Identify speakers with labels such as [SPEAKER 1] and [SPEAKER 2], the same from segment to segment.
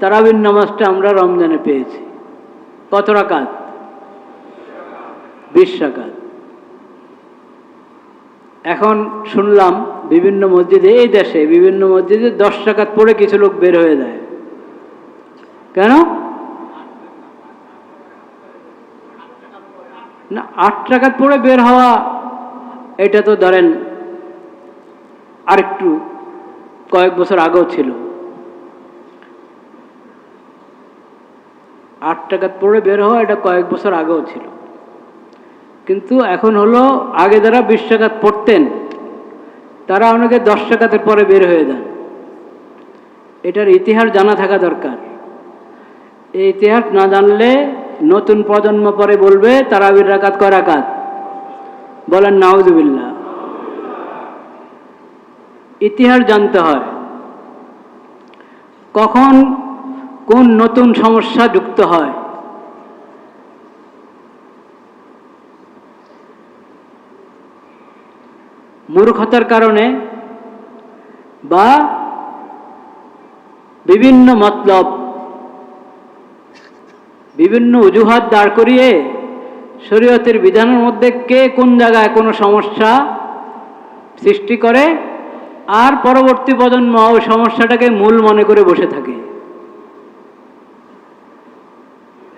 [SPEAKER 1] তারাবির নামাজটা আমরা রমজানে পেয়েছি। কত রাকাত? 20 রাকাত। এখন শুনলাম বিভিন্ন মসজিদে, এই দেশে বিভিন্ন মসজিদে 10 রাকাত পড়ে কিছু লোক বের হয়ে যায়। কেন? না, 8 রাকাত পড়ে বের হওয়া এটা তো ধরেন আরেকটু কয়েক বছর আগেও ছিল। 8 রাকাত পড়ে বের হওয়া এটা কয়েক বছর আগেও ছিল, কিন্তু এখন হলো আগে যারা 20 রাকাত পড়তেন তারা অনেকে 10 রাকাতের পরে বের হয়ে যান। এটার ইতিহাস জানা থাকা দরকার। এই ইতিহাস না জানলে নতুন প্রজন্ম পরে বলবে তারাবির রাকাত কয় রাকাত? বলেন নাউজুবিল্লাহ। ইতিহাস জানতে হয়, কখন কোন নতুন সমস্যা যুক্ত হয়। মূর্খতার কারণে বা বিভিন্ন মতলব, বিভিন্ন অজুহাত দাঁড় করিয়ে শরীয়তের বিধানের মধ্যে কে কোন জায়গায় কোনো সমস্যা সৃষ্টি করে, আর পরবর্তী প্রজন্ম ওই সমস্যাটাকে মূল মনে করে বসে থাকে।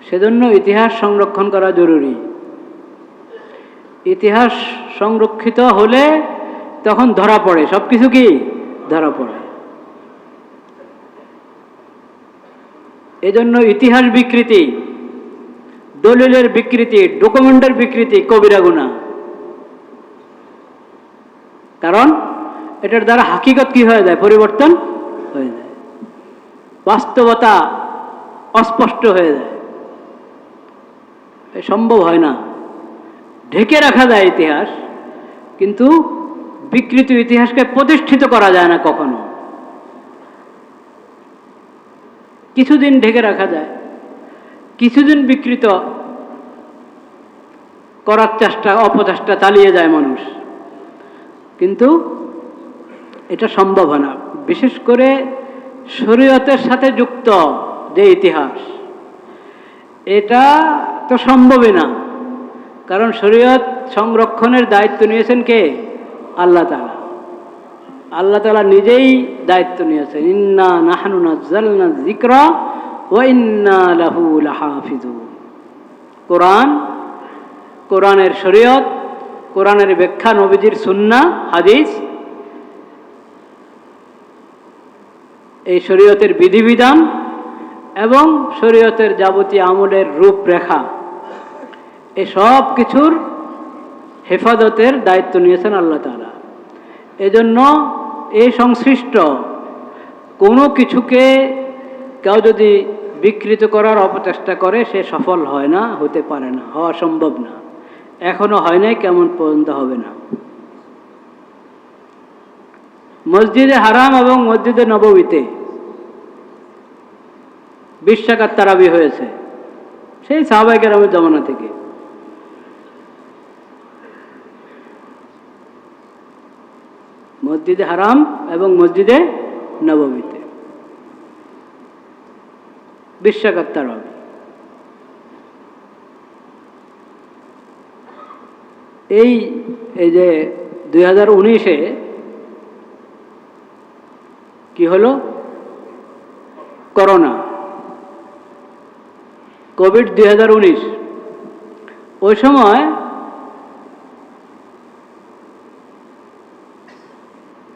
[SPEAKER 1] সেজন্য ইতিহাস সংরক্ষণ করা জরুরি। ইতিহাস সংরক্ষিত হলে তখন ধরা পড়ে, সবকিছু কি ধরা পড়ে। এজন্য ইতিহাস বিকৃতি, দলিলের বিকৃতি, ডকুমেন্টের বিকৃতি কবিরা গুনাহ। কারণ এটার দ্বারা হাকিকত কি হয়ে যায়? পরিবর্তন হয়ে যায়, বাস্তবতা অস্পষ্ট হয়ে যায়। সম্ভব হয় না। ঢেকে রাখা যায় ইতিহাস, কিন্তু বিকৃত ইতিহাসকে প্রতিষ্ঠিত করা যায় না কখনো। কিছুদিন ঢেকে রাখা যায়, কিছুদিন বিকৃত করার চেষ্টা, অপচেষ্টা চালিয়ে যায় মানুষ, কিন্তু এটা সম্ভব হয় না। বিশেষ করে শরীয়তের সাথে যুক্ত যে ইতিহাস, এটা তো সম্ভবই না। কারণ শরীয়ত সংরক্ষণের দায়িত্ব নিয়েছেন কে? আল্লাহ তাআলা। আল্লাহ তাআলা নিজেই দায়িত্ব নিয়েছেন, ইন্না নাহনু নাযালনা যিকরা ওয়া ইন্না লাহু লাহাফিজুন। কোরআন, কোরআনের শরীয়ত, কোরআনের ব্যাখ্যা, নবীজির সুন্নাহ হাদিস, এই শরীয়তের বিধিবিধান এবং শরীয়তের যাবতীয় আমলের রূপরেখা, এই সব কিছুর হেফাজতের দায়িত্ব নিয়েছেন আল্লাহ তাআলা। এজন্য এই সংশ্লিষ্ট কোনো কিছুকে কেউ যদি বিকৃত করার অপচেষ্টা করে, সে সফল হয় না, হতে পারে না, হওয়া সম্ভব না। এখনো হয় নাই, কেমন পর্যন্ত হবে না। মসজিদে হারাম এবং মসজিদে নববীতে 20 রাকাত তারাবি হয়েছে, সেই সাহাবায়ে কেরামের জমানা থেকে। মসজিদে হারাম এবং মসজিদে নববীতে 20 রাকাত তারাবি। এই যে 2019-এ কি হলো? Corona, Covid 2019। ওই সময়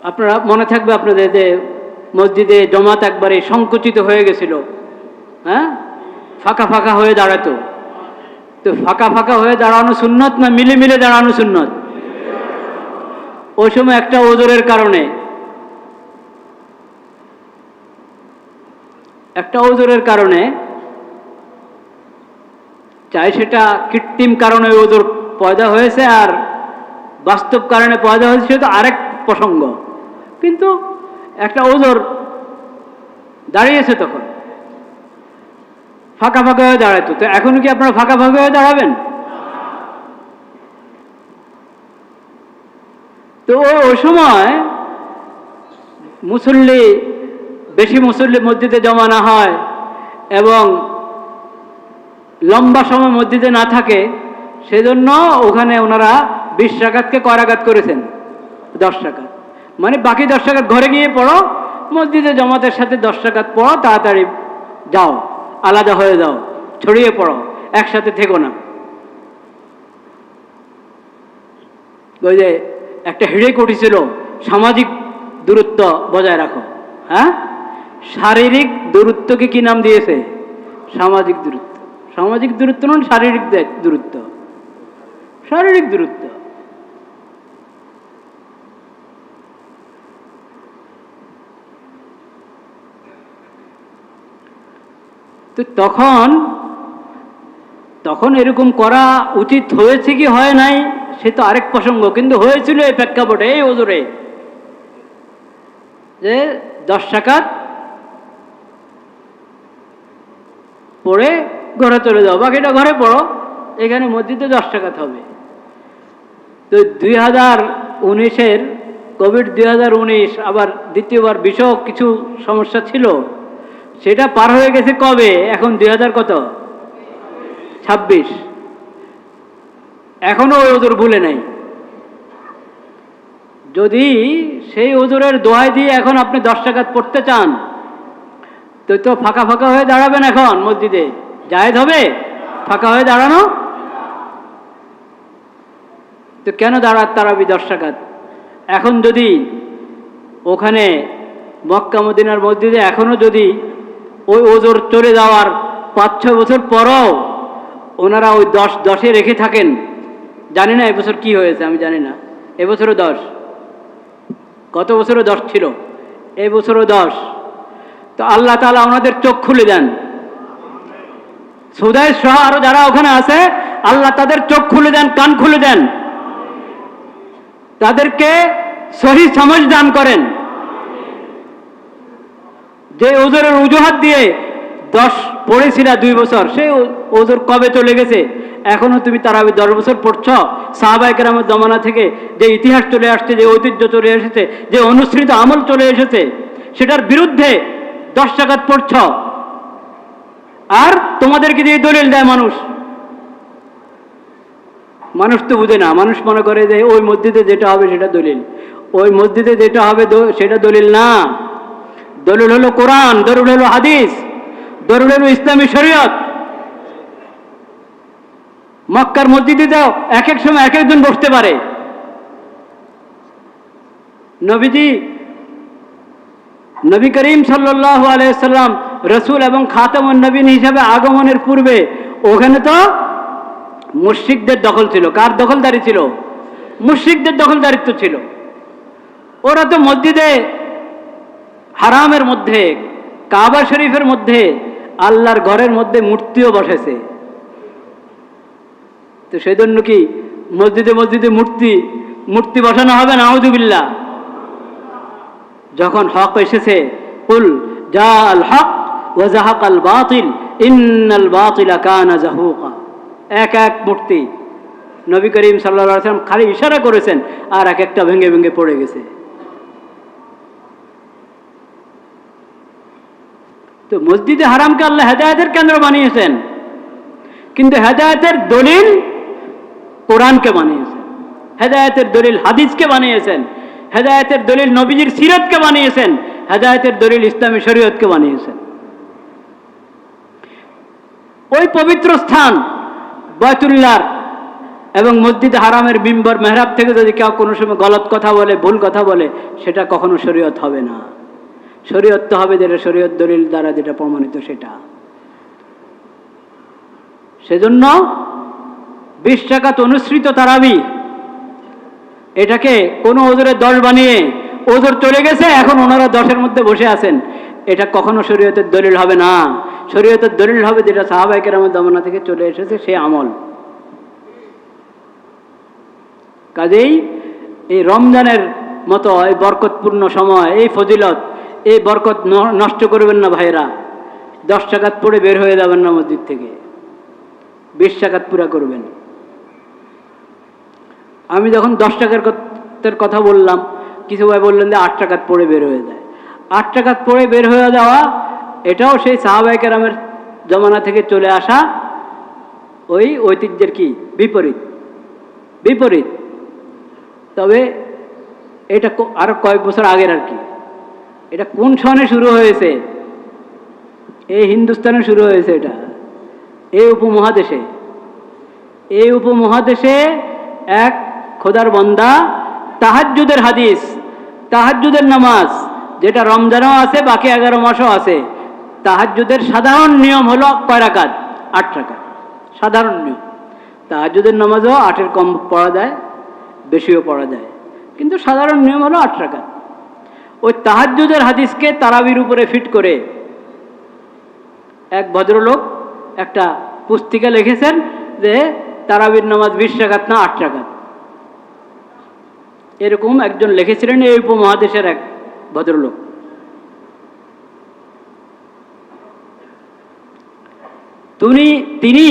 [SPEAKER 1] আপনারা মনে থাকবে আপনাদের যে মসজিদে জমাত একবারে সংকুচিত হয়ে গেছিল, হ্যাঁ, ফাঁকা ফাঁকা হয়ে দাঁড়াতো। তো ফাঁকা ফাঁকা হয়ে দাঁড়ানো সুন্নত না মিলে মিলে দাঁড়ানো সুন্নত? ওই সময় একটা ওজরের কারণে, চাই সেটা কৃত্রিম কারণে ওজোর পয়দা হয়েছে আর বাস্তব কারণে পয়দা হয়েছে, সেটা আরেক প্রসঙ্গ, কিন্তু একটা ওজোর দাঁড়িয়েছে, তখন ফাঁকা ফাঁকা হয়ে দাঁড়াইতো। তো এখন কি আপনারা ফাঁকা ফাঁকা হয়ে দাঁড়াবেন? তো ওই সময় বেশি মুসল্লি মসজিদে জমা না হয়, এবং লম্বা সময় মসজিদে না থাকে, সেজন্য ওখানে ওনারা 20 রাকাতকে কয় রাকাত করেছেন? 10 রাকাত। মানে বাকি 10 রাকাত ঘরে গিয়ে পড়ো, মসজিদে জমাতের সাথে 10 রাকাত পড়ো, তাড়াতাড়ি যাও, আলাদা হয়ে যাও, ছড়িয়ে পড়ো, একসাথে থেকো না। ওই যে একটা হিড়িক উঠেছিল, সামাজিক দূরত্ব বজায় রাখো। হ্যাঁ, শারীরিক দূরত্বকে কি নাম দিয়েছে? সামাজিক দূরত্ব। সামাজিক দূরত্ব নয়, শারীরিক দূরত্ব, শারীরিক দূরত্ব। তো তখন এরকম করা উচিত হয়েছে কি হয় নাই সে তো আরেক প্রসঙ্গ, কিন্তু হয়েছিল এই প্রেক্ষাপটে, এই ওজোরে, যে 10 রাকাত পড়ে ঘরে চলে যাও, বাকিটা ঘরে পড়ো, এখানে মসজিদে 10 রাকাত হবে। তো 2019-এর কোভিড 2019 আবার দ্বিতীয়বার বিষয় কিছু সমস্যা ছিল, সেটা পার হয়ে গেছে কবে? এখন 2026, এখনো ওই ওজোর ভুলে নাই। যদি সেই ওজোরের দোহাই দিয়ে এখন আপনি 10 রাকাত পড়তে চান, তো ফাঁকা ফাঁকা হয়ে দাঁড়াবেন এখন মসজিদে, জায়েজ হবে ফাঁকা হয়ে দাঁড়ানো? তো কেন তারাবি 10 রাকাত? এখন যদি ওখানে মক্কা মদিনার মসজিদে এখনো যদি ওই ওজোর চলে যাওয়ার 5-6 বছর পরও ওনারা ওই 10-10-এ রেখে থাকেন, জানি না এবছর কি হয়েছে, আমি জানি না, এবছরও 10, গত বছরও 10 ছিল, এবছরও 10। তো আল্লাহ তাআলা ওনাদের চোখ খুলে দেন, সুদাইস সহ আরো যারা ওখানে আছে, আল্লাহ তাদের চোখ খুলে দেন, কান খুলে দেন, তাদেরকে সহি সমঝ দান করেন। যে ওজোরের অজুহাত দিয়ে 10 পড়েছিল 2 বছর, সেই ওজোর কবে চলে গেছে? এখনো তুমি তারাবি 10 বছর পড়ছ? সাহাবায়ে কেরামের জমানা থেকে যে ইতিহাস চলে আসছে, যে ঐতিহ্য চলে এসেছে, যে অনুসৃত আমল চলে এসেছে, সেটার বিরুদ্ধে 10 রাকাত পড়ছ, আর তোমাদেরকে দিয়ে দলিল দেয় মানুষ। মানুষ তো বুঝে না, মানুষ মনে করে যে ওই মসজিদে যেটা হবে সেটা দলিল, ওই মসজিদে যেটা হবে সেটা দলিল না। দলিল হলো কোরআন, দলিল হলো হাদিস, দলিল হলো ইসলামী শরীয়ত। মক্কার মসজিদে যাও, এক এক সময় এক একজন বসতে পারে। নবী করিম সাল্লাল্লাহু আলাইহি সাল্লাম রাসূল এবং খাতামুন নবীন হিসাবে আগমনের পূর্বে ওখানে তো মুশরিকদের দখল ছিল। কার দখলদারি ছিল? মুশরিকদের দখলদারিত্ব ছিল। ওরা তো মসজিদে হারামের মধ্যে, কাবা শরীফের মধ্যে, আল্লাহর ঘরের মধ্যে মূর্তিও বসেছে। তো সেই জন্য কি মসজিদে মসজিদে মূর্তি বসানো হবে? নাউযুবিল্লাহ। যখন হক এসেছে, কুল জাআল হক ওয়া যাহাকাল বাতিল ইন্নাল বাতিলা কানা যাহুকা, এক এক মূর্তি। নবী করিম সাল্লাল্লাহু আলাইহি ওয়াসাল্লাম খালি ইশারা করেছেন, আর এক একটা ভেঙে ভেঙে পড়ে গেছে। তো মসজিদে হারামকে আল্লাহ হেদায়েতের কেন্দ্র বানিয়েছেন, কিন্তু হেদায়েতের দলিল কোরআনকে বানিয়েছেন, হেদায়েতের দলিল হাদিসকে বানিয়েছেন, হেদায়েতের দলিল নবীজির সিরাতকে বানিয়েছেন, হেদায়েতের দলিল ইসলামী শরীয়তকে বানিয়েছেন। ওই পবিত্র স্থান বায়তুল্লাহ এবং মসজিদ হারামের মিম্বর মেহরাব থেকে যদি কেউ কোনো সময় গলত কথা বলে, ভুল কথা বলে, সেটা কখনো শরীয়ত হবে না। শরীয়ত তো হবে যেটা শরীয়ত দলিল দ্বারা যেটা প্রমাণিত সেটা। সেজন্য 20 রাকাত অনুসৃত তারাবি, এটাকে কোনো ওজোরে 10 বানিয়ে ওজোর চলে গেছে, এখন ওনারা 10-এর মধ্যে বসে আছেন, এটা কখনো শরীয়তের দলিল হবে না। শরীয়তের দলিল হবে যেটা সাহাবায়ে কেরামের জমানা থেকে চলে এসেছে, সে আমল। কাজেই এই রমজানের মতো এই বরকতপূর্ণ সময়, এই ফজিলত, এই বরকত নষ্ট করবেন না ভাইরা। 10 রাকাত পড়ে বের হয়ে যাবেন না মসজিদ থেকে, 20 রাকাত পুরা করবেন। আমি যখন 10 রাকাতের কথা বললাম, কিছু ভাই বললেন যে 8 রাকাত পড়ে বের হয়ে যায়। 8 রাকাত পড়ে বের হয়ে যাওয়া, এটাও সেই সাহাবায়ে কেরামের জমানা থেকে চলে আসা ওই ঐতিহ্যের কি বিপরীত বিপরীত। তবে এটা আরো কয়েক বছর আগের আর কি। এটা কোন সনে শুরু হয়েছে? এই হিন্দুস্তানে শুরু হয়েছে। এটা এই উপমহাদেশে, এই উপমহাদেশে এক খোদার বান্দা তাহাজ্জুদের হাদিস, তাহাজ্জুদের নামাজ, যেটা রমজানও আছে বাকি 11 মাসও আছে। তাহাজ্জুদের সাধারণ নিয়ম হলো কয় রাকাত? 8 রাকাত সাধারণ নিয়ম। তাহাজ্জুদের নামাজও 8-এর কম পড়া যায়, বেশিও পড়া যায়, কিন্তু সাধারণ নিয়ম হলো 8 রাকাত। ওই তাহাজ্জুদের হাদিসকে তারাবির উপরে ফিট করে এক ভদ্রলোক একটা পুস্তিকা লিখেছেন যে তারাবির নামাজ 20 রাকাত না 8 রাকাত। এরকম একজন লিখেছিলেন এই উপমহাদেশের এক ভদ্রলোক। তিনি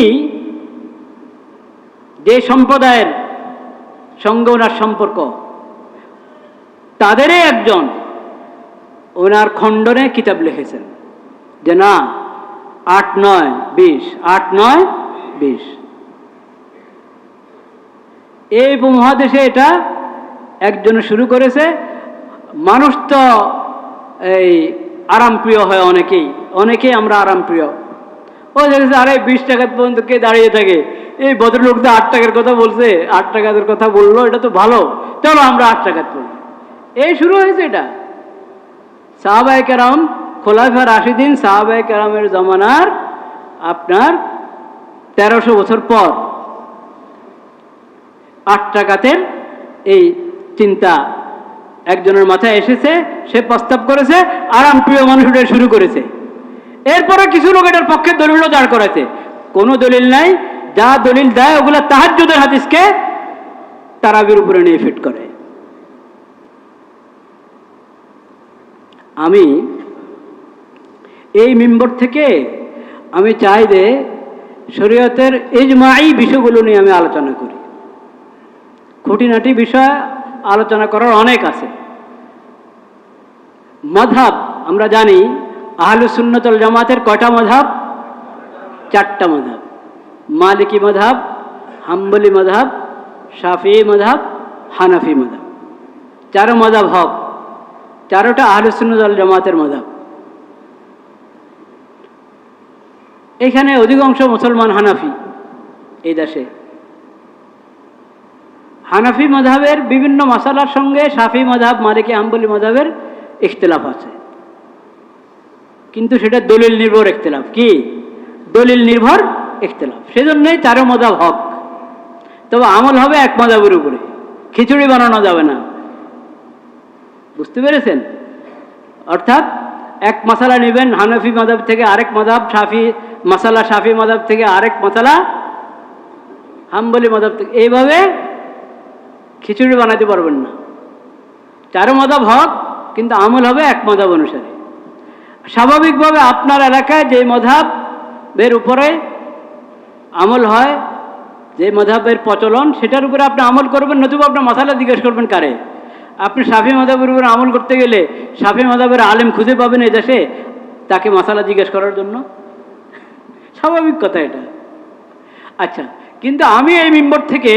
[SPEAKER 1] যে সম্প্রদায়ের সঙ্গে ওনার সম্পর্ক, তাদেরই একজন ওনার খণ্ডনে কিতাব লিখেছেন যে না 8-9-20 8-9-20। এই উপমহাদেশে এটা একজনে শুরু করেছে। মানুষ তো এই আরামপ্রিয় হয়, অনেকেই আমরা আরামপ্রিয়। ও দেখেছে আরে 20 টাকা পর্যন্ত কে দাঁড়িয়ে থাকে, এই ভদ্রলোক তো 8 টাকার কথা বলছে, 8 টাকার কথা বললো, এটা তো ভালো, চলো আমরা 8 টাকা পড়ি। এই শুরু হয়েছে এটা। সাহাবায়ে কেরাম, খোলাফা রাশিদিন সাহাবায়ে কেরামের জমানার আপনার 1300 বছর পর 8 টাকাতের এই চিন্তা একজনের মাথায় এসেছে, সে প্রস্তাব করেছে, আরাম প্রিয় মানুষ এটা শুরু করেছে। এরপরে কিছু লোক এটার পক্ষে দলিলও দাঁড় করেছে। কোনো দলিল নাই, যা দলিল দেয় ওগুলা তাহাজ্জুদের হাদিসকে তারাবির উপরে নিয়ে ফিট করে। আমি এই মিম্বর থেকে আমি চাই যে শরীয়তের ইজমাই বিষয়গুলো নিয়ে আমি আলোচনা করি। খুঁটিনাটি বিষয় আলোচনা করার অনেক আছে। মাযহাব আমরা জানি আহলুস সুন্নাত ওয়াল জামাতের কয়টা মাযহাব? 4টা মাযহাব। মালিকি মাযহাব, হাম্বলি মাযহাব, শাফিঈ মাযহাব, হানাফি মাযহাব। 4 মাযহাব হক, 4টা আহলুস সুন্নাত ওয়াল জামাতের মাযহাব। এখানে অধিকাংশ মুসলমান হানাফি এই দেশে। হানাফি মাযহাবের বিভিন্ন মাসালার সঙ্গে শাফিঈ মাযহাব, মালিকি, হাম্বলি মাযহাবের ইখতিলাফ আছে, কিন্তু সেটা দলিল নির্ভর ইখতিলাফ। কি দলিল নির্ভর ইখতিলাফ, সেজন্যই 4 মাযহাব হক। তবে আমল হবে এক মাযহাবের উপরে, খিচুড়ি বানানো যাবে না। বুঝতে পেরেছেন? অর্থাৎ এক মাসালা নেবেন হানাফি মাযহাব থেকে, আরেক মাযহাব শাফি মাসালা শাফি মাযহাব থেকে, আরেক মাসালা হাম্বলি মাযহাব থেকে, এইভাবে খিচুড়ি বানাতে পারবেন না। 4 মাযহাব হক, কিন্তু আমল হবে এক মাযহাব অনুসারে। স্বাভাবিকভাবে আপনার এলাকায় যে মাযহাবের উপরে আমল হয়, যে মাযহাবের প্রচলন, সেটার উপরে আপনি আমল করবেন, নতুবা আপনার মাসালা জিজ্ঞেস করবেন কারে? আপনি শাফি মাযহাবের উপরে আমল করতে গেলে শাফি মাযহাবের আলেম খুঁজে পাবেন এই দেশে তাকে মাসালা জিজ্ঞেস করার জন্য? স্বাভাবিক কথা এটা। আচ্ছা, কিন্তু আমি এই মিম্বর থেকে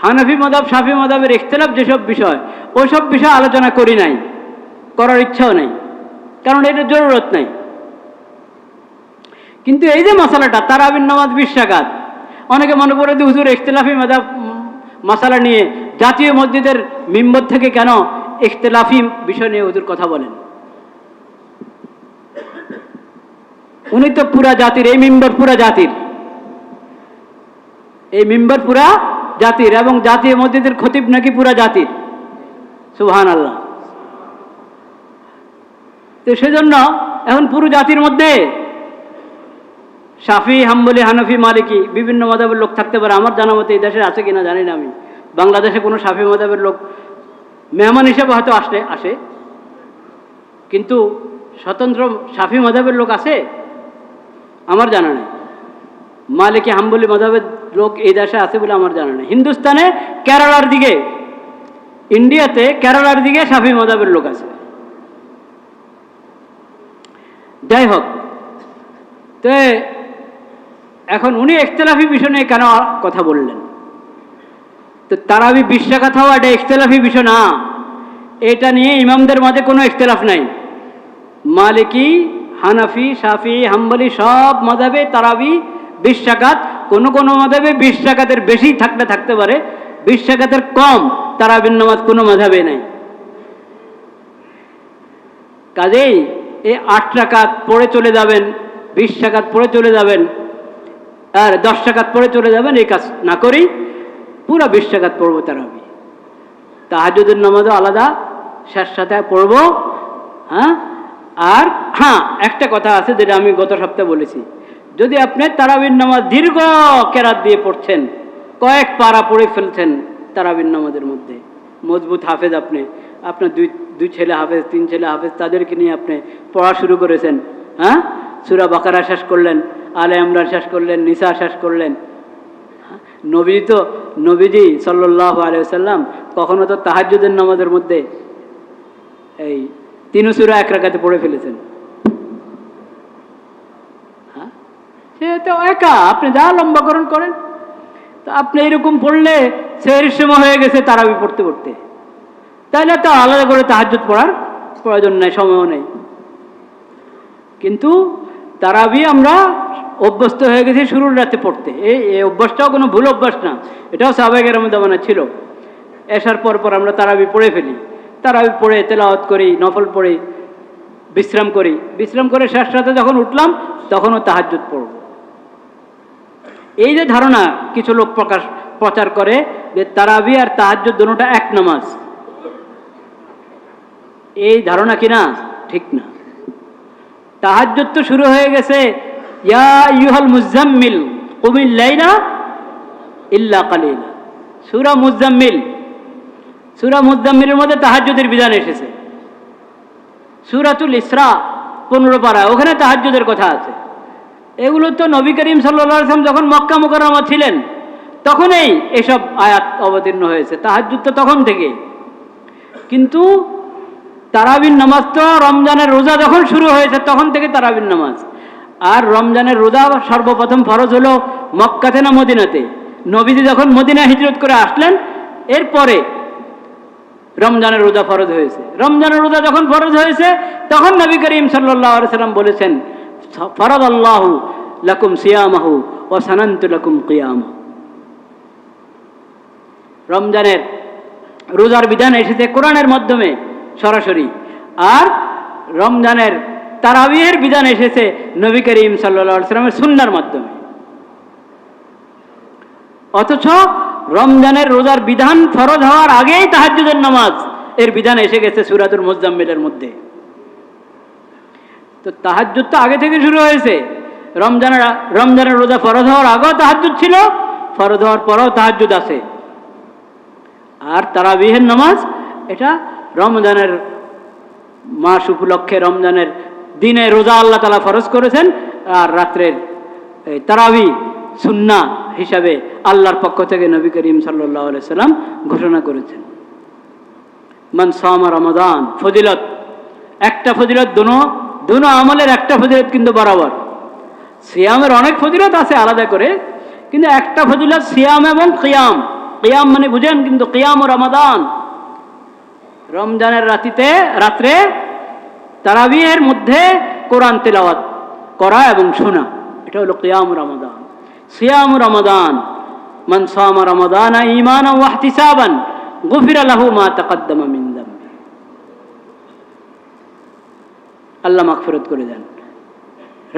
[SPEAKER 1] হানাফি মাযহাব শাফি মাযহাবের ইখতিলাফ যেসব বিষয়, ওইসব বিষয় আলোচনা করি নাই, করার ইচ্ছাও নাই, কারণ এটার জরুরত নাই। কিন্তু এই যে মাসালাটা তারাবির নামাজ 20 রাকাত, অনেকে মনে করে যে হুজুর ইখতিলাফি মাযহাব মাসালা নিয়ে জাতীয় মসজিদের মিম্বর থেকে কেন ইখতিলাফি বিষয় নিয়ে হুজুর কথা বলেন? উনি তো পুরা জাতির, এই মিম্বর পুরা জাতির, এই মিম্বর পুরা জাতির, এবং জাতীয় মসজিদের খতিব নাকি পুরা জাতির। সুবহানাল্লাহ। তো সেজন্য এখন পুরো জাতির মধ্যে শাফি, হাম্বলি, হানাফি, মালিকি বিভিন্ন মাযহাবের লোক থাকতে পারে। আমার জানা মতে এই দেশে আছে কিনা জানি না আমি। বাংলাদেশে কোনো শাফি মাযহাবের লোক মেহমান হিসেবে হয়তো আসে, কিন্তু স্বতন্ত্র শাফি মাযহাবের লোক আছে আমার জানা নেই। মালিকি, হাম্বলি মাযহাবের লোক এই দেশে আছে বলে আমার জানা নেই। হিন্দুস্তানে কেরালার দিকে, ইন্ডিয়াতে কেরালার দিকে শাফি মাযহাবের লোক আছে। যাই হোক, তো এখন উনি ইখতিলাফি বিষয় নিয়ে কেন কথা বললেন? তো তারাবি 20 রাকাত হওয়া এটা ইখতিলাফি বিষয় না, এটা নিয়ে ইমামদের মাঝে কোনো ইখতিলাফ নাই। মালিকি, হানাফি, শাফি, হাম্বলি সব মাযহাবে তারাবি 20 রাকাত, কোনো কোনো মাযহাবে 20 রাকাতের বেশি থাকতে পারে, 20 রাকাতের কম তারাবির নামাজ কোনো মাযহাবে নাই। কাজেই এই 8 রাকাত পড়ে চলে যাবেন, 20 রাকাত পড়ে চলে যাবেন, আর 10 রাকাত পড়ে চলে যাবেন, এই কাজ না করেই পুরো 20 রাকাত পড়বো তারাবি। তাহাজ্জুদের নামাজও আলাদা শেষ সাথে পড়বো। হ্যাঁ, আর হ্যাঁ একটা কথা আছে যেটা আমি গত সপ্তাহে বলেছি, যদি আপনি তারাবির নামাজ দীর্ঘ কেরাত দিয়ে পড়ছেন, কয়েক পারা পড়ে ফেলছেন তারাবির নামাজের মধ্যে, মজবুত হাফেজ, আপনার দুই ছেলে হাফেজ, 3 ছেলে হাফেজ, তাদেরকে নিয়ে আপনি পড়া শুরু করেছেন। হ্যাঁ, সূরা বাকারা শেষ করলেন, আলে ইমরান শেষ করলেন, নিসা শেষ করলেন। নবীজি সাল্লাল্লাহু আলাইহি ওয়াসাল্লাম কখনো তো তাহাজ্জুদের নামাজের মধ্যে এই 3 সূরা 1 রাকাতে পড়ে ফেলেছেন। হ্যাঁ, সে তো একা, আপনি যা লম্বাকরণ করেন, তো আপনি এরকম পড়লে সেহরির সময় হয়ে গেছে তারাবি পড়তে পড়তে, তাইলে তো আলাদা করে তাহাজ্জুদ পড়ার প্রয়োজন নেই, সময়ও নেই। কিন্তু তারাবি আমরা অভ্যস্ত হয়ে গেছি শুরুর রাতে পড়তে। এই অভ্যাসটাও কোনো ভুল অভ্যাস না, এটাও সাহাবায়ে কেরামের ছিল। এশার পর আমরা তারাবি পড়ে ফেলি, তারাবি পড়ে তেলাওয়াত করি, নফল পড়ি, বিশ্রাম করে শেষ রাতে যখন উঠলাম তখনও তাহাজ্জুদ পড়ব। এই যে ধারণা কিছু লোক প্রচার করে যে তারাবি আর তাহাজ্জুদ দুটোটা এক নামাজ, এই ধারণা কিনা ঠিক না। তাহাজ্জুদ তো শুরু হয়ে গেছে ইয়া আইয়ুহাল মুজাম্মিল কুমিল লাইলা ইল্লা কালিলা, সূরা মুজাম্মিলের মধ্যে তাহাজ্জুদের বিধান এসেছে। সূরাতুল ইসরা 15 পারা, ওখানে তাহাজ্জুদের কথা আছে। এগুলো তো নবী করিম সাল্লাল্লাহু আলাইহি ওয়াসাল্লাম যখন মক্কা মুকাররমা ছিলেন তখনই এসব আয়াত অবতীর্ণ হয়েছে, তাহাজ্জুদ তো তখন থেকে। কিন্তু তারাবির নামাজ তো রমজানের রোজা যখন শুরু হয়েছে তখন থেকে তারাবির নামাজ। আর রমজানের রোজা সর্বপ্রথম ফরজ হলো মক্কাতে না মদিনাতে? নবীজি যখন মদিনা হিজরত করে আসলেন এরপরে রমজানের রোজা ফরজ হয়েছে। রমজানের রোজা যখন ফরজ হয়েছে তখন নবী করিম সাল্লাল্লাহু আলাইহি ওয়াসাল্লাম বলেছেন ফারাদাল্লাহু লাকুম সিয়ামাহু ওয়া সানানতু লাকুম কিয়ামাহু। রমজানের রোজার বিধান এসেছে কোরআনের মাধ্যমে সরাসরি, আর রমজানের তারাবিহের বিধান এসেছে নবী করিম সাল্লাল্লাহু আলাইহি ওয়াসাল্লামের সুন্নাহর মাধ্যমে। অথচ রমজানের রোজার বিধান ফরজ হওয়ার আগেই তাহাজ্জুদের নামাজ এর বিধান এসে গেছে সূরাতুল মুজাম্মিলের মধ্যে। তো তাহাজ্জুদ তো আগে থেকে শুরু হয়েছে। রমজানের রোজা ফরজ হওয়ার আগেও তাহাজ্জুদ ছিল, ফরজ হওয়ার পরেও তাহাজ্জুদ আছে। আর তারাবিহের নামাজ এটা রমজানের মাস উপলক্ষে, রমজানের দিনে রোজা আল্লাহ তাআলা ফরজ করেছেন, আর রাত্রের তারাবি সুন্নাহ হিসাবে আল্লাহর পক্ষ থেকে নবী করিম সাল্লাল্লাহু আলাইহি সাল্লাম ঘোষণা করেছেন। মান সামা রমাদান, ফজিলত, একটা ফজিলত, দুনো আমলের একটা ফজিলত কিন্তু বরাবর। সিয়ামের অনেক ফজিলত আছে আলাদা করে, কিন্তু একটা ফজিলত সিয়াম এবং কিয়াম। কিয়াম মানে বুঝেন কিন্তু, কিয়াম ও রমাদান, রমজানের রাত্রে তারাবিহের মধ্যে কোরআন তেলাওয়াত করা এবং শোনা, এটা হলো কিয়াম রমাদান। সিয়াম রমাদান, মান সামা রমাদান ঈমানান ওয়া ইহতিসাবান গুফিরা লাহু মা তাকাদ্দামা মিন যামবি। আল্লাহ মাগফিরাত করে দেন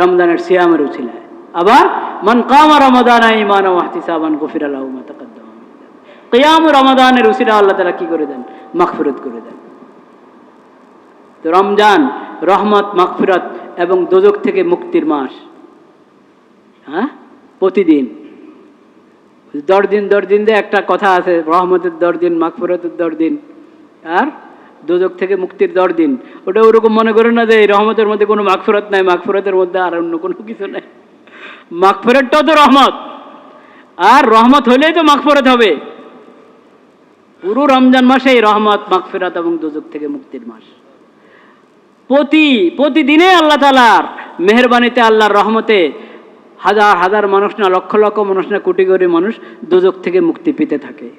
[SPEAKER 1] রমজানের সিয়ামের উসিলায়। আবার মান কামা রমাদান ঈমানান ওয়া ইহতিসাবান গুফিরা লাহু মা তাকাদ্দামা মিন যামবি। কিয়াম রমাদানের উসিলায় আল্লাহ তাআলা কি করে দেন? মাগফিরাত করে দেন। তো রমজান রহমত, মাগফিরাত এবং দোজখ থেকে মুক্তির মাস। হ্যাঁ, প্রতিদিন 10 দিন দিয়ে একটা কথা আছে, রহমতের 10 দিন, মাগফিরাতের 10 দিন, আর দোজখ থেকে মুক্তির 10 দিন। ওটা ওরকম মনে করে না যে রহমতের মধ্যে কোনো মাগফিরাত নাই, মাগফিরাতের মধ্যে আর অন্য কোনো কিছু নাই। মাগফিরাতটাও তো রহমত, আর রহমত হলেই তো মাগফিরাত হবে। পুরো রমজান মাসে এই রহমত, মাগফিরাত এবং দোজখ থেকে মুক্তির মাস। প্রতিদিনে আল্লাহ তাআলার মেহেরবানিতে, আল্লাহর রহমতে হাজার হাজার মানুষ না, লক্ষ লক্ষ মানুষ না, কোটি কোটি মানুষ দোজখ থেকে মুক্তি পেতে থাকে।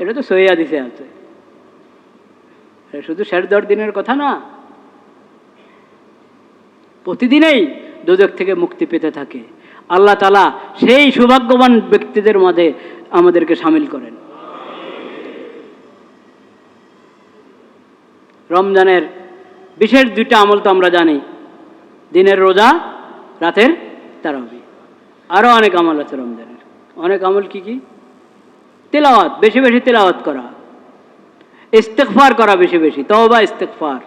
[SPEAKER 1] এটা তো সহিহ হাদিসে আছে, শুধু শেষ 10 দিনের কথা না, প্রতিদিনেই দোজখ থেকে মুক্তি পেতে থাকে। আল্লাহ তাআলা সেই সৌভাগ্যবান ব্যক্তিদের মাঝে আমাদেরকে শামিল করেন। রমজানের বিশেষ 2টা আমল তো আমরা জানি, দিনের রোজা, রাতের তারাবি। আরও অনেক আমল আছে রমজানের। অনেক আমল কি কি? তেলাওয়াত, বেশি বেশি তেলাওয়াত করা, ইস্তেগফার করা বেশি বেশি, তওবা ইস্তেগফার,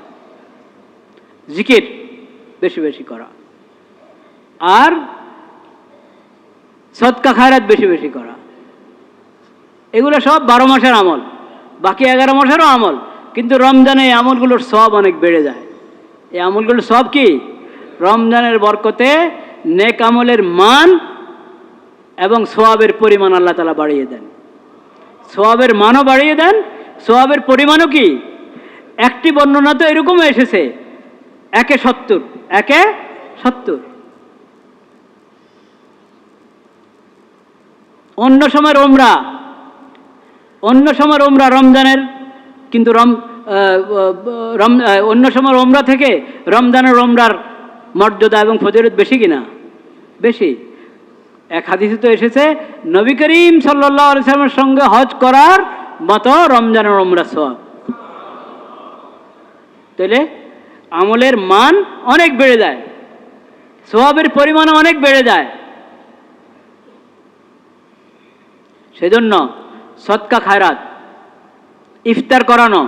[SPEAKER 1] জিকির বেশি বেশি করা, আর সদকা খায়রাত বেশি বেশি করা। এগুলো সব 12 মাসের আমল, বাকি 11 মাসেরও আমল, কিন্তু রমজানে এই আমলগুলোর সব অনেক বেড়ে যায়। এই আমলগুলোর সব কি? রমজানের বরকতে নেক আমলের মান এবং সওয়াবের পরিমাণ আল্লাহ তাআলা বাড়িয়ে দেন। সওয়াবের মানও বাড়িয়ে দেন, সওয়াবের পরিমাণও কি? একটি বর্ণনা তো এরকম এসেছে, 1/70, 1/70। অন্য সময় ওমরা রমজানের, কিন্তু অন্য সময় ওমরা থেকে রমজানের ওমরার মর্যাদা এবং ফজিলত বেশি কিনা? বেশি। এক হাদিসে তো এসেছে, নবী করিম সাল্লাল্লাহু আলাইহি ওয়াসাল্লামের সঙ্গে হজ করার মতো রমজানের ওমরা সওয়াব। তাহলে আমলের মান অনেক বেড়ে যায়, সওয়াবের পরিমাণ অনেক বেড়ে যায়। সেজন্য সদকা খায়রাত, ইফতার করানো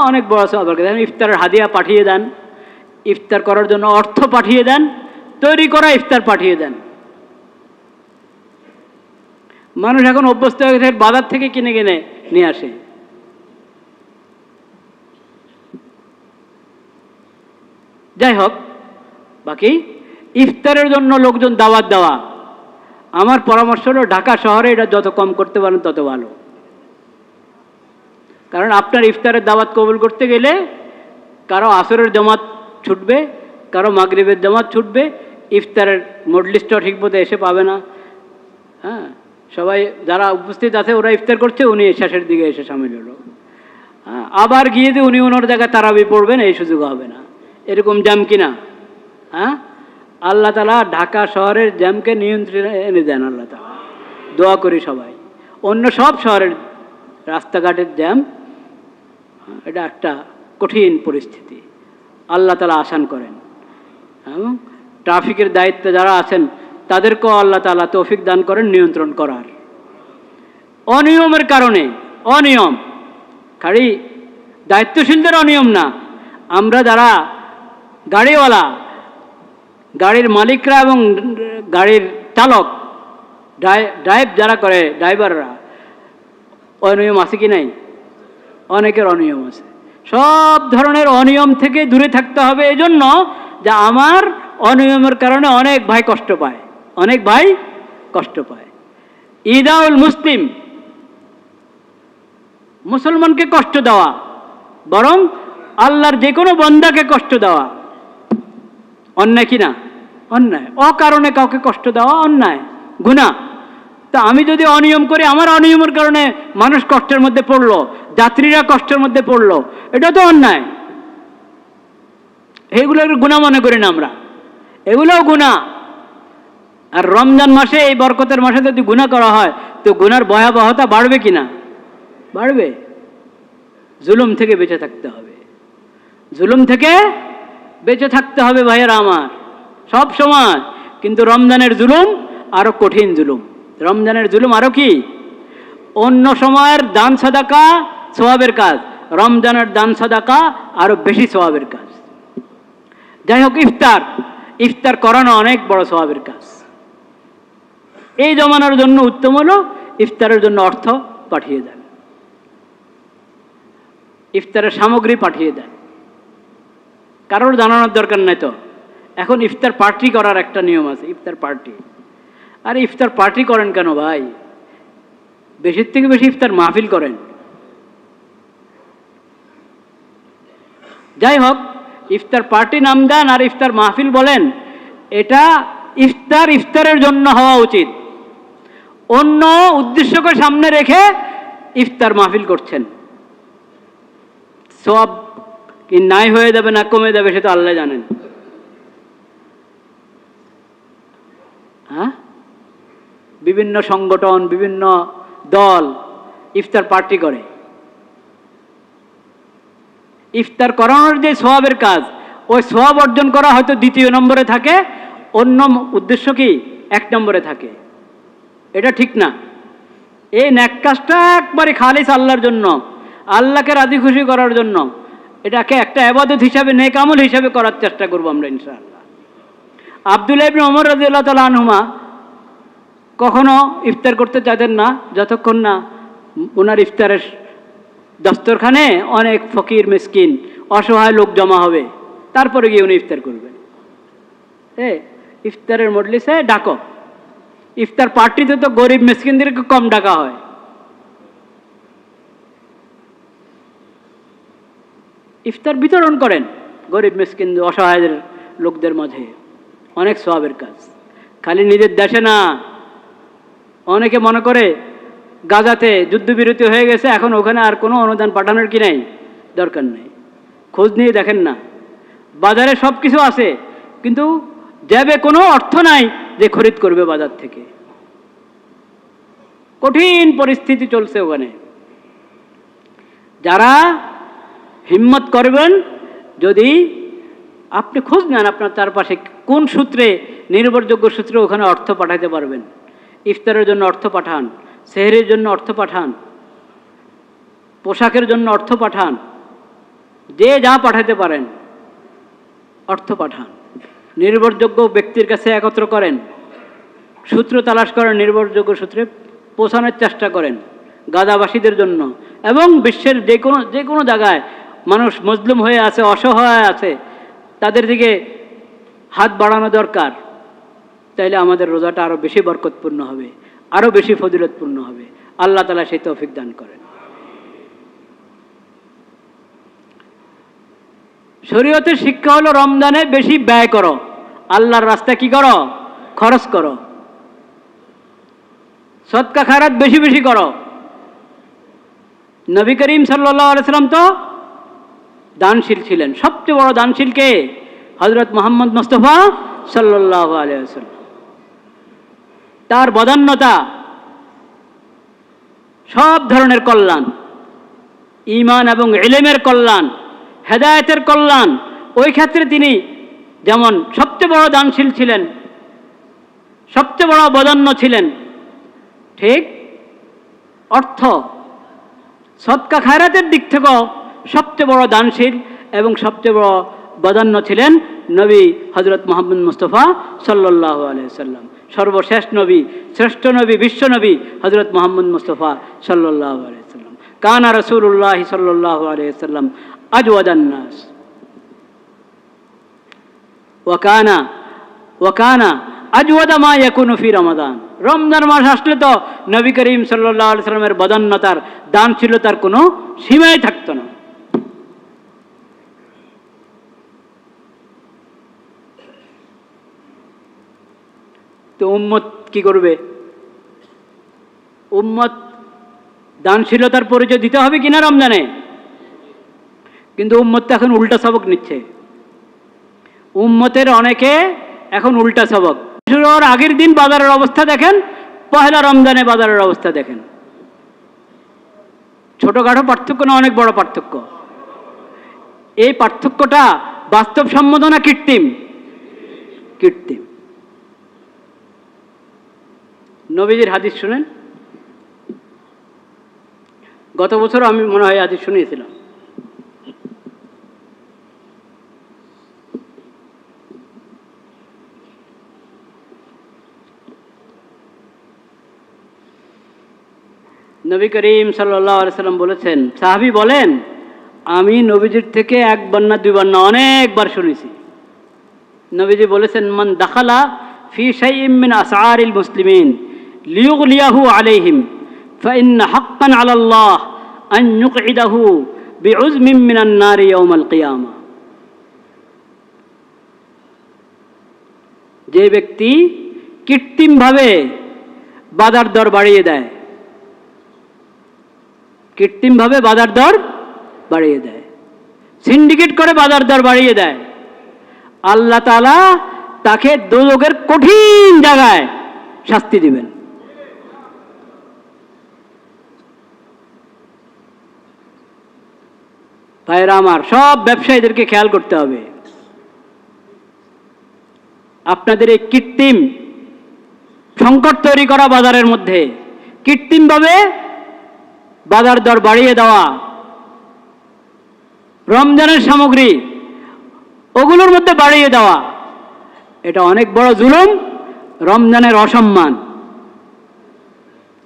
[SPEAKER 1] অনেক বড় সওয়াব। ইফতারের হাদিয়া পাঠিয়ে দেন, ইফতার করার জন্য অর্থ পাঠিয়ে দেন, তৈরি করা ইফতার পাঠিয়ে দেন। মানুষ এখন অভ্যস্ত হয়ে গেছে বাজার থেকে কিনে কিনে নিয়ে আসে। যাই হোক, বাকি ইফতারের জন্য লোকজন দাওয়াত দেওয়া, আমার পরামর্শ হলো ঢাকা শহরে এটা যত কম করতে পারেন তত ভালো। কারণ আপনার ইফতারের দাওয়াত কবুল করতে গেলে কারো আসরের জামাত ছুটবে, কারো মাগরিবের জামাত ছুটবে, ইফতারের মজলিসটাও ঠিকমতো এসে পাবে না। হ্যাঁ, সবাই যারা উপস্থিত আছে ওরা ইফতার করছে, উনি শেষের দিকে এসে সামিল হলো। হ্যাঁ, আবার গিয়ে যে উনি ওনার জায়গায় তারাবি পড়বেন এই সুযোগ হবে না। এরকম জ্যাম কিনা? হ্যাঁ, আল্লাহ তাআলা ঢাকা শহরের জ্যামকে নিয়ন্ত্রণে এনে দেন। আল্লাহ তাআলা দোয়া করি সবাই। অন্য সব শহরের রাস্তাঘাটের জ্যাম, এটা একটা কঠিন পরিস্থিতি, আল্লাহ তাআলা আসান করেন। এবং ট্রাফিকের দায়িত্বে যারা আছেন তাদেরকেও আল্লাহ তাআলা তৌফিক দান করেন নিয়ন্ত্রণ করার। অনিয়মের কারণে, অনিয়ম খালি দায়িত্বশীলদের অনিয়ম না, আমরা যারা গাড়িওয়ালা, গাড়ির মালিকরা এবং গাড়ির চালক, ড্রাইভ যারা করে ড্রাইভাররা, অনিয়ম আছে কি নাই? অনেকের অনিয়ম আছে। সব ধরনের অনিয়ম থেকে দূরে থাকতে হবে। এই জন্য যে আমার অনিয়মের কারণে অনেক ভাই কষ্ট পায়, অনেক ভাই কষ্ট পায়। ইদাউল মুসলিম, মুসলমানকে কষ্ট দেওয়া, বরং আল্লাহর যে কোনো বান্দাকে কষ্ট দেওয়া অন্যায় কিনা? অন্যায়। অকারণে কাউকে কষ্ট দেওয়া অন্যায়, গুনাহ। তা আমি যদি অনিয়ম করি, আমার অনিয়মের কারণে মানুষ কষ্টের মধ্যে পড়লো, যাত্রীরা কষ্টের মধ্যে পড়লো, এটা তো অন্যায়। এগুলো গুনাহ মনে করি না আমরা, এগুলোও গুনাহ। আর রমজান মাসে, এই বরকতের মাসে যদি গুনাহ করা হয় তো গুনার ভয়াবহতা বাড়বে কিনা? বাড়বে। জুলুম থেকে বেঁচে থাকতে হবে, জুলুম থেকে বেঁচে থাকতে হবে ভাইয়েরা আমার, সব সময়। কিন্তু রমজানের জুলুম আরো কঠিন জুলুম। রমজানের জুলুম আরো কি? অন্য সময়ের দান সাদাকা সওয়াবের কাজ, রমজানের দান সাদাকা আরো বেশি সওয়াবের কাজ। যাই হোক, ইফতার করানো অনেক বড় সওয়াবের কাজ। এই জমানোর জন্য উত্তম হলো ইফতারের জন্য অর্থ পাঠিয়ে দেন, ইফতারের সামগ্রী পাঠিয়ে দেন। কারোর জানানোর দরকার নাই তো। এখন ইফতার পার্টি করার একটা নিয়ম আছে, ইফতার পার্টি। আর ইফতার পার্টি করেন কেন ভাই? বেশির থেকে বেশি ইফতার মাহফিল করেন, যাই হোক, ইফতার পার্টি নাম দেন আর ইফতার মাহফিল বলেন, এটা ইফতারের জন্য হওয়া উচিত। অন্য উদ্দেশ্যকে সামনে রেখে ইফতার মাহফিল করছেন, সব কি নাই হয়ে যাবে না কমে যাবে সেটা আল্লাহ জানেন। হ্যাঁ, বিভিন্ন সংগঠন, বিভিন্ন দল ইফতার পার্টি করে। ইফতার করানোর যে সওয়াবের কাজ, ওই সওয়াব অর্জন করা হয়তো দ্বিতীয় নম্বরে থাকে, অন্য উদ্দেশ্য কি 1 নম্বরে থাকে। এটা ঠিক না। এই নেক কাজটা একবারে খালিস আল্লাহর জন্য, আল্লাহকে রাজি খুশি করার জন্য, এটাকে একটা ইবাদত হিসাবে, নেক আমল হিসাবে করার চেষ্টা করবো আমরা ইনশাআল্লাহ। আব্দুল্লাহ ইবনে ওমর রাদিয়াল্লাহু তাআলা আনহুমা কখনো ইফতার করতে চাইতেন না যতক্ষণ না ওনার ইফতারের দস্তরখানে অনেক ফকির, মিসকিন, অসহায় লোক জমা হবে, তারপরে গিয়ে উনি ইফতার করবেন। ইফতারের মজলিসে ডাকো, ইফতার পার্টিতে তো গরিব মিসকিনদেরকে কম ডাকা হয়। ইফতার বিতরণ করেন গরিব মিসকিন অসহায়দের লোকদের মাঝে, অনেক সওয়াবের কাজ। খালি নিজের দেশে না, অনেকে মনে করে গাজাতে যুদ্ধবিরতি হয়ে গেছে, এখন ওখানে আর কোনো অনুদান পাঠানোর কি নাই, দরকার নেই। খোঁজ নিয়ে দেখেন না, বাজারে সব কিছু আছে কিন্তু যাবে কোনো অর্থ নাই যে খরিদ করবে বাজার থেকে। কঠিন পরিস্থিতি চলছে ওখানে। যারা হিম্মত করবেন, যদি আপনি খোঁজ নেন আপনার চারপাশে কোন সূত্রে, নির্ভরযোগ্য সূত্রে ওখানে অর্থ পাঠাতে পারবেন, ইফতারের জন্য অর্থ পাঠান, সেহরির জন্য অর্থ পাঠান, পোশাকের জন্য অর্থ পাঠান, যে যা পাঠাতে পারেন অর্থ পাঠান। নির্ভরযোগ্য ব্যক্তির কাছে একত্র করেন, সূত্র তালাশ করেন, নির্ভরযোগ্য সূত্রে পৌঁছানোর চেষ্টা করেন গাজাবাসীদের জন্য। এবং বিশ্বের যে কোনো জায়গায় মানুষ মজলুম হয়ে আছে, অসহায় আছে, তাদের দিকে হাত বাড়ানো দরকার। তাইলে আমাদের রোজাটা আরও বেশি বরকতপূর্ণ হবে, আরও বেশি ফজিলতপূর্ণ হবে। আল্লাহ তাআলা সেই তৌফিক দান করেন। শরীয়তের শিক্ষা হলো রমজানে বেশি ব্যয় করো, আল্লাহর রাস্তায় কি করো, খরচ করো, সদকা খায়রাত বেশি বেশি করো। নবী করিম সাল্লাল্লাহু আলাইহি সাল্লাম তো দানশীল ছিলেন। সবচেয়ে বড় দানশীল কে? হযরত মুহাম্মদ মুস্তাফা সাল্লাল্লাহু আলাইহি ওয়াসাল্লাম। তার বদান্যতা সব ধরনের কল্যাণ, ঈমান এবং ইলমের কল্যাণ, হেদায়েতের কল্যাণ, ওই ক্ষেত্রে তিনি যেমন সবচেয়ে বড় দানশীল ছিলেন, সবচেয়ে বড় বদান্য ছিলেন, ঠিক অর্থ সদকা খায়রাতের দিক থেকেও সবচেয়ে বড় দানশীল এবং সবচেয়ে বড় বদান্য ছিলেন নবী হযরত মুহাম্মদ মুস্তাফা সাল্লাল্লাহু আলাইহি ওয়াসাল্লাম। সর্বশেষ নবী, শ্রেষ্ঠ নবী, বিশ্ব নবী হযরত মুহাম্মদ মুস্তাফা সাল্লাল্লাহু আলাইহি ওয়াসাল্লাম। কানা রাসূলুল্লাহ সাল্লাল্লাহু আলাইহি ওয়াসাল্লাম আজওয়াদান নাস ওয়া কানা আজওয়াদা মা ইয়াকুনু ফি রমাদান। রমজান মাস আসলে তো নবী করিম সাল্লাল্লাহু আলাইহি ওয়াসাল্লামের বদান্যতার, দানশীলতার কোনো সীমাই থাকতো না। তো উম্মত কি করবে? উম্মত দানশীলতার পরিচয় দিতে হবে কিনা রমজানে? কিন্তু উম্মত তো এখন উল্টা সবক নিচ্ছে। উম্মতের অনেকে এখন উল্টা সবক। শুরুর আগের দিন বাজারের অবস্থা দেখেন, পহেলা রমজানে বাজারের অবস্থা দেখেন। ছোটখাটো পার্থক্য না, অনেক বড় পার্থক্য। এই পার্থক্যটা বাস্তবসম্মত না কৃত্রিম? কৃত্রিম। নবীজির হাদিস শুনেন। গত বছর আমি মনে হয় হাদিস শুনিয়েছিলাম। নবী করিম সাল্লাল্লাহু আলাইহি সাল্লাম বলেছেন, সাহাবী বলেন, আমি নবীজির থেকে একবার না দুইবার না অনেকবার শুনেছি। নবীজি বলেছেন, মান দাখালা ফি শাইইন মিন আসআরিল মুসলিমিন লিয়ুগলিয়াহু আলাইহিম ফাইন্না হাক্কান আলাল্লাহ আন ইউকঈদাহু বিউজমিন মিনান নারি ইয়াউমাল কিয়ামা। যে ব্যক্তি কৃত্রিমভাবে বাজার দর বাড়িয়ে দেয়, কৃত্রিমভাবে বাজার দর বাড়িয়ে দেয়, সিন্ডিকেট করে বাজার দর বাড়িয়ে দেয়, আল্লাহ তাআলা তাকে দোজখের কঠিন জায়গায় শাস্তি দিবেন। ভাইরা আমার, সব ব্যবসায়ীদেরকে খেয়াল করতে হবে। আপনাদের এই কৃত্রিম সংকট তৈরি করা বাজারের মধ্যে কৃত্রিমভাবে বাজার দর বাড়িয়ে দেওয়া, রমজানের সামগ্রী ওগুলোর মধ্যে বাড়িয়ে দেওয়া, এটা অনেক বড় জুলুম, রমজানের অসম্মান।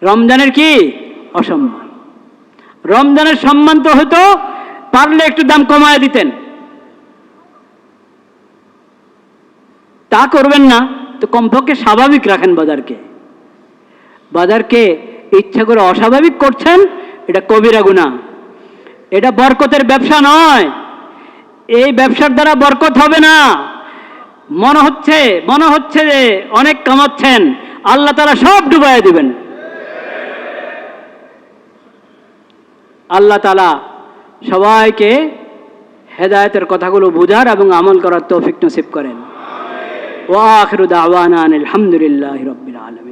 [SPEAKER 1] রমজানের কি অসম্মান? রমজানের সম্মান তো হতো পারলে একটু দাম কমায় দিতেন, তা করবেন না তো কমপক্ষে স্বাভাবিক রাখেন বাজারকে। বাজারকে ইচ্ছা করে অস্বাভাবিক করছেন, এটা কবিরা গুনাহ, এটা বরকতের ব্যবসা নয়। এই ব্যবসার দ্বারা বরকত হবে না। মনে হচ্ছে যে অনেক কামাচ্ছেন, আল্লাহ তাআলা সব ডুবাইয়া দিবেন। আল্লাহ তাআলা সবাইকে হেদায়েতের কথাগুলো বুঝার এবং আমল করার তৌফিক নসিব করেন। ওয়া আখিরু দাওয়ানা আলহামদুলিল্লাহি রাব্বিল আলামিন।